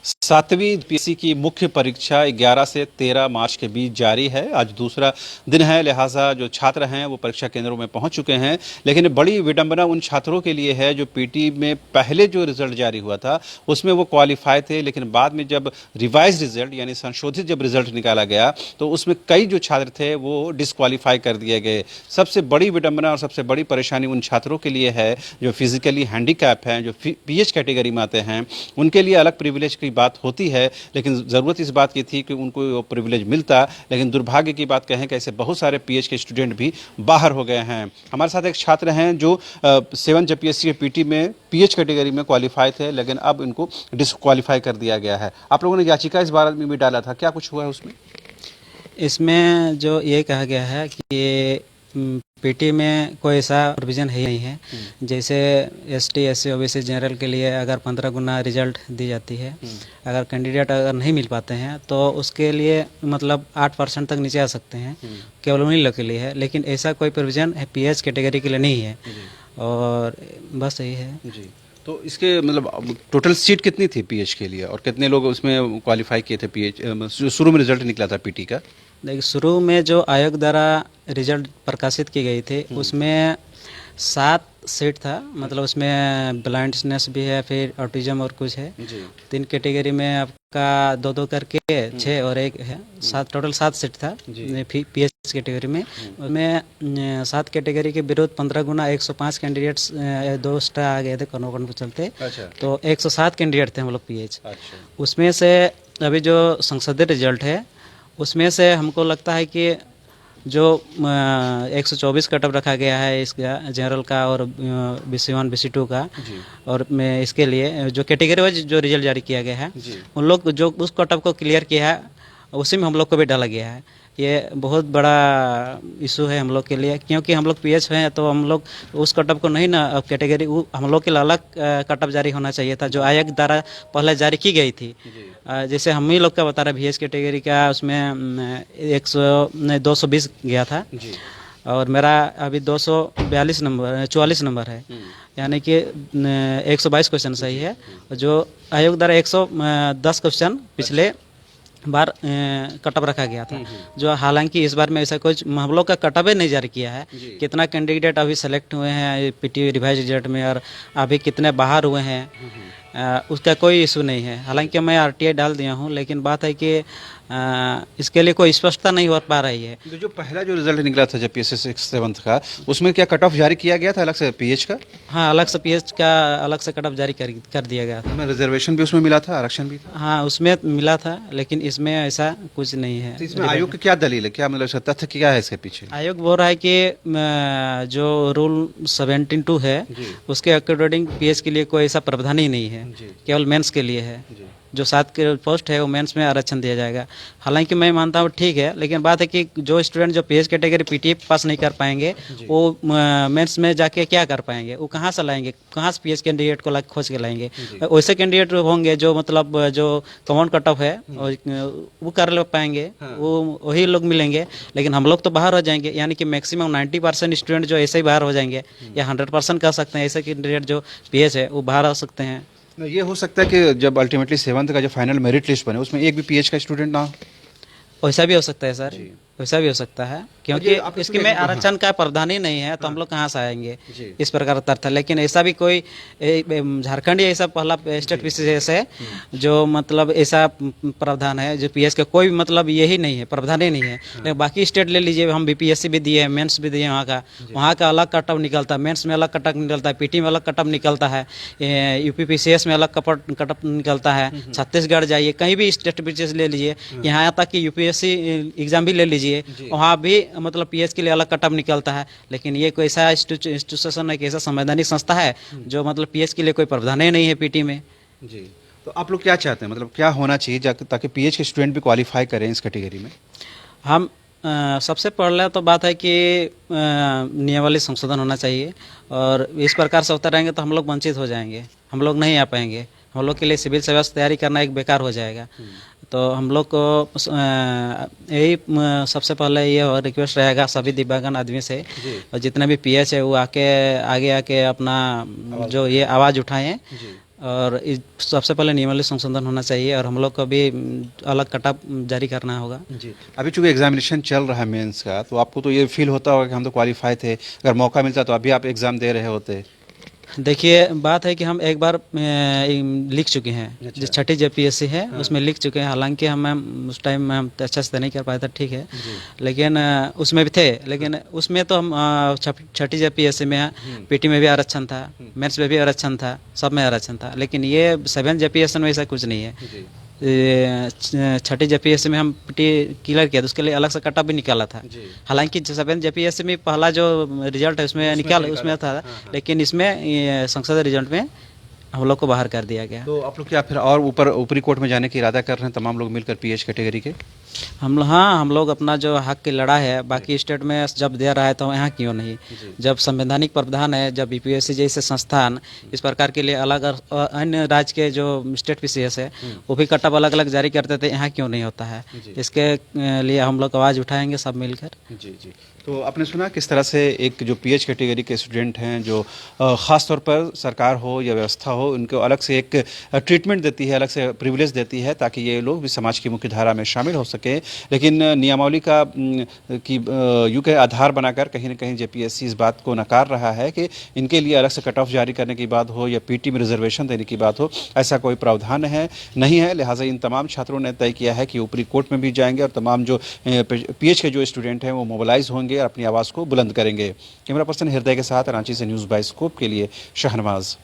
सातवीं पीएससी की मुख्य परीक्षा 11 से 13 मार्च के बीच जारी है। आज दूसरा दिन है, लिहाजा जो छात्र हैं वो परीक्षा केंद्रों में पहुंच चुके हैं। लेकिन बड़ी विडंबना उन छात्रों के लिए है जो पीटी में पहले जो रिजल्ट जारी हुआ था उसमें वो क्वालिफाई थे, लेकिन बाद में जब रिवाइज रिजल्ट यानी संशोधित जब रिजल्ट निकाला गया तो उसमें कई जो छात्र थे वो डिस्क्वालीफाई कर दिए गए। सबसे बड़ी विडंबना और सबसे बड़ी परेशानी उन छात्रों के लिए है जो फिजिकली हैंडीकैप हैं, जो पीएच कैटेगरी में आते हैं। उनके लिए अलग प्रिविलेज की बात होती है, लेकिन ज़रूरत इस बात की थी कि उनको वो प्रिविलेज मिलता। लेकिन दुर्भाग्य की बात कहें कि ऐसे बहुत सारे पीएच के स्टूडेंट भी बाहर हो गए हैं। हमारे साथ एक छात्र हैं जो 7 पीएससी के पीटी में पीएच कैटेगरी में क्वालिफाई थे, लेकिन अब इनको डिस्क्वालीफाई कर दिया गया है। आप लोगों ने याचिका इस बारे में भी डाला था, क्या कुछ हुआ है उसमें? इसमें जो ये कहा गया है कि पीटी में कोई ऐसा प्रोविज़न है ही नहीं है। जैसे एसटी, एससी, ओबीसी, जनरल के लिए अगर 15 गुना रिजल्ट दी जाती है, अगर कैंडिडेट अगर नहीं मिल पाते हैं तो उसके लिए मतलब 8% तक नीचे आ सकते हैं, केवल उन्हीं लोग के लिए है। लेकिन ऐसा कोई प्रोविज़न पीएच कैटेगरी के लिए नहीं है, और बस यही है जी। तो इसके मतलब टोटल सीट कितनी थी पीएच के लिए और कितने लोग उसमें क्वालिफाई किए थे? पीएच शुरू में रिजल्ट निकला था पीटी का? देखिए, शुरू में जो आयोग द्वारा रिजल्ट प्रकाशित की गई थी उसमें 7 सीट था। मतलब उसमें ब्लाइंडनेस भी है, फिर ऑटिज्म और कुछ है। 3 कैटेगरी में आपका 2-2 करके 6 और 1 है, 7 टोटल 7 सीट था पीएच कैटेगरी में। उसमें 7 कैटेगरी के विरुद्ध 15 गुना 105 कैंडिडेट्स 2 एक्स्ट्रा आ गए थे कोरोना के चलते। अच्छा। तो 107 कैंडिडेट थे हम लोग पीएच। अच्छा। उसमें से अभी जो संसदीय रिजल्ट है उसमें से हमको लगता है कि जो 124 कटअप रखा गया है इसका जनरल का और BC1 BC2 का, और मैं इसके लिए जो कैटेगरी वाइज जो रिजल्ट जारी किया गया है उन लोग जो उस कटअप को क्लियर किया है उसी में हम लोग को भी डाला गया है। ये बहुत बड़ा इशू है हम लोग के लिए, क्योंकि हम लोग पीएच हैं तो हम लोग उस कटअप को नहीं ना कैटेगरी, हम लोग के लिए अलग कटअप जारी होना चाहिए था जो आयोग द्वारा पहले जारी की गई थी। जैसे हम ही लोग का बता रहे बीएच कैटेगरी का, उसमें 220 गया था और मेरा अभी 242 नंबर 44 नंबर है, यानी कि 122 क्वेश्चन सही है। जो आयोग द्वारा 110 क्वेश्चन पिछले बार कटअप रखा गया था, जो हालांकि इस बार में ऐसा कुछ हम लोग का कटअप नहीं जारी किया है। कितना कैंडिडेट अभी सेलेक्ट हुए हैं पीटी रिवाइज रिजल्ट में और अभी कितने बाहर हुए हैं उसका कोई इशू नहीं है। हालांकि मैं आरटीआई डाल दिया हूं, लेकिन बात है कि इसके लिए कोई स्पष्टता नहीं हो पा रही है। तो जो पहला जो रिजल्ट निकला था जब पीएससी 6th का, उसमें क्या कट ऑफ जारी किया गया था अलग से पीएच का? हाँ, अलग से पीएच का अलग से कट ऑफ जारी कर दिया गया था। रिजर्वेशन भी उसमें मिला था, आरक्षण भी था? हाँ, उसमें मिला था, लेकिन इसमें ऐसा कुछ नहीं है। तो इसमें आयोग की क्या दलील है, क्या मतलब तथ्य क्या है इसके पीछे? आयोग बोल रहा है कि जो रूल 17(2) है उसके अकॉर्डिंग पीएच के लिए कोई ऐसा प्रावधान ही नहीं है, केवल मेंस के लिए है। जो 7 के पोस्ट है वो मेंस में आरक्षण दिया जाएगा। हालांकि मैं मानता हूँ ठीक है, लेकिन बात है कि जो स्टूडेंट जो पीएच कैटेगरी पीटी पास नहीं कर पाएंगे वो मेंस में जाके क्या कर पाएंगे, वो कहाँ से लाएंगे, कहाँ से पीएच कैंडिडेट को खोज के लाएंगे? वैसे कैंडिडेट होंगे जो मतलब जो कॉमन कट ऑफ है वो कर ले पाएंगे, वो वही लोग मिलेंगे। लेकिन हम लोग तो बाहर हो जाएंगे, यानी कि मैक्सिमम 90% स्टूडेंट जो ऐसे ही बाहर हो जाएंगे, या 100% कह सकते हैं ऐसे कैंडिडेट जो पीएच है वो बाहर आ सकते हैं। ये हो सकता है कि जब अल्टीमेटली 7th का जो फाइनल मेरिट लिस्ट बने उसमें एक भी पीएच का स्टूडेंट ना हो? वैसा भी हो सकता है सर, वैसा भी हो सकता है, क्योंकि इसके में आरक्षण का प्रावधान ही नहीं है तो हम लोग कहाँ से आएंगे, इस प्रकार का तर्क है। लेकिन ऐसा भी कोई झारखंड ही ऐसा पहला स्टेट विशेष है जो मतलब ऐसा प्रावधान है जो पीएच का कोई मतलब यही नहीं है, प्रावधान ही नहीं है। लेकिन बाकी स्टेट ले लीजिए, हम बीपीएससी भी दिए, मेंस भी दिए, वहाँ का अलग कटअप निकलता है, मेंस में अलग कटअप निकलता है, पीटी में अलग कटअप निकलता है, यूपीपीसीएस में अलग कटअप निकलता है। छत्तीसगढ़ जाइए, कहीं भी स्टेट विशेष ले लीजिए, यहाँ तक कि यूपीएससी एग्जाम भी ले लीजिए, वहाँ भी मतलब पीएच के लिए अलग कटअप निकलता है। लेकिन ये कोई ऐसा इंस्टीट्यूशन है कि ऐसा संवैधानिक संस्था है जो मतलब पीएच के लिए कोई प्रावधान ही नहीं है पीटी में। जी, तो आप लोग क्या चाहते हैं, मतलब क्या होना चाहिए ताकि पीएच के स्टूडेंट भी क्वालिफाई करें इस कैटेगरी में? हम सबसे पहले तो बात है कि नियमावली संशोधन होना चाहिए, और इस प्रकार से होता रहेंगे तो हम लोग वंचित हो जाएंगे, हम लोग नहीं आ पाएंगे। हम लोग के लिए सिविल सर्विस तैयारी करना एक बेकार हो जाएगा। तो हम लोग को यही सबसे पहले ये रिक्वेस्ट रहेगा सभी दिव्यांगन आदमी से, और जितने भी पीएच है वो आगे आके अपना जो ये आवाज़ उठाएं और सबसे पहले नियमावली संशोधन होना चाहिए और हम लोग को भी अलग कटअप जारी करना होगा। जी, अभी चूंकि एग्जामिनेशन चल रहा है मेंस का, तो आपको तो ये फील होता होगा कि हम तो क्वालिफाई थे, अगर मौका मिलता तो अभी आप एग्ज़ाम दे रहे होते। देखिए बात है कि हम एक बार लिख चुके हैं, अच्छा। जो छठी JPSC है हाँ। उसमें लिख चुके हैं। हालांकि हम उस टाइम में हम अच्छे से नहीं कर पाए थे, ठीक है, जी। लेकिन उसमें भी थे, लेकिन उसमें तो हम छठी JPSC में PT में भी आरक्षण था, मेंस में भी आरक्षण था, सब में आरक्षण था। लेकिन ये 7 JPSC में ऐसा कुछ नहीं है। जी। छठी JPSC में हम PT क्लियर किया तो उसके लिए अलग से कटअप भी निकाला था। जी। हालांकि 7 JPSC में पहला जो रिजल्ट है उसमें उसमें था, लेकिन इसमें संसद रिजल्ट में हम लोग को बाहर कर दिया गया। तो आप लोग क्या फिर और ऊपरी कोर्ट में जाने की इरादा कर रहे हैं, तमाम लोग मिलकर PH कैटेगरी के? हम लोग अपना जो हक की लड़ा है बाकी स्टेट में जब दे रहा है तो यहाँ क्यों नहीं। जब संवैधानिक प्रावधान है, जब BPSC जैसे संस्थान इस प्रकार के लिए अलग अन्य राज्य के जो स्टेट PCS है वो भी कटअप अलग अलग जारी करते थे, यहाँ क्यों नहीं होता है। इसके लिए हम लोग आवाज़ उठाएंगे सब मिलकर। जी जी। तो आपने सुना किस तरह से एक जो PH कैटेगरी के स्टूडेंट हैं, जो ख़ास तौर पर सरकार हो या व्यवस्था हो, उनको अलग से एक ट्रीटमेंट देती है, अलग से प्रिविलेज देती है ताकि ये लोग भी समाज की मुख्य धारा में शामिल हो सके। लेकिन नियमावली का यूँ के आधार बनाकर कहीं ना कहीं JPSC इस बात को नकार रहा है कि इनके लिए अलग से कट ऑफ जारी करने की बात हो या PT में रिजर्वेशन देने की बात हो, ऐसा कोई प्रावधान नहीं है। लिहाजा इन तमाम छात्रों ने तय किया है कि ऊपरी कोर्ट में भी जाएंगे और तमाम जो PH के जो स्टूडेंट हैं वो मोबिलाइज होंगे और अपनी आवाज़ को बुलंद करेंगे। कैमरा पर्सन हृदय के साथ रांची से न्यूज़ बाइस्कोप के लिए शहनवाज।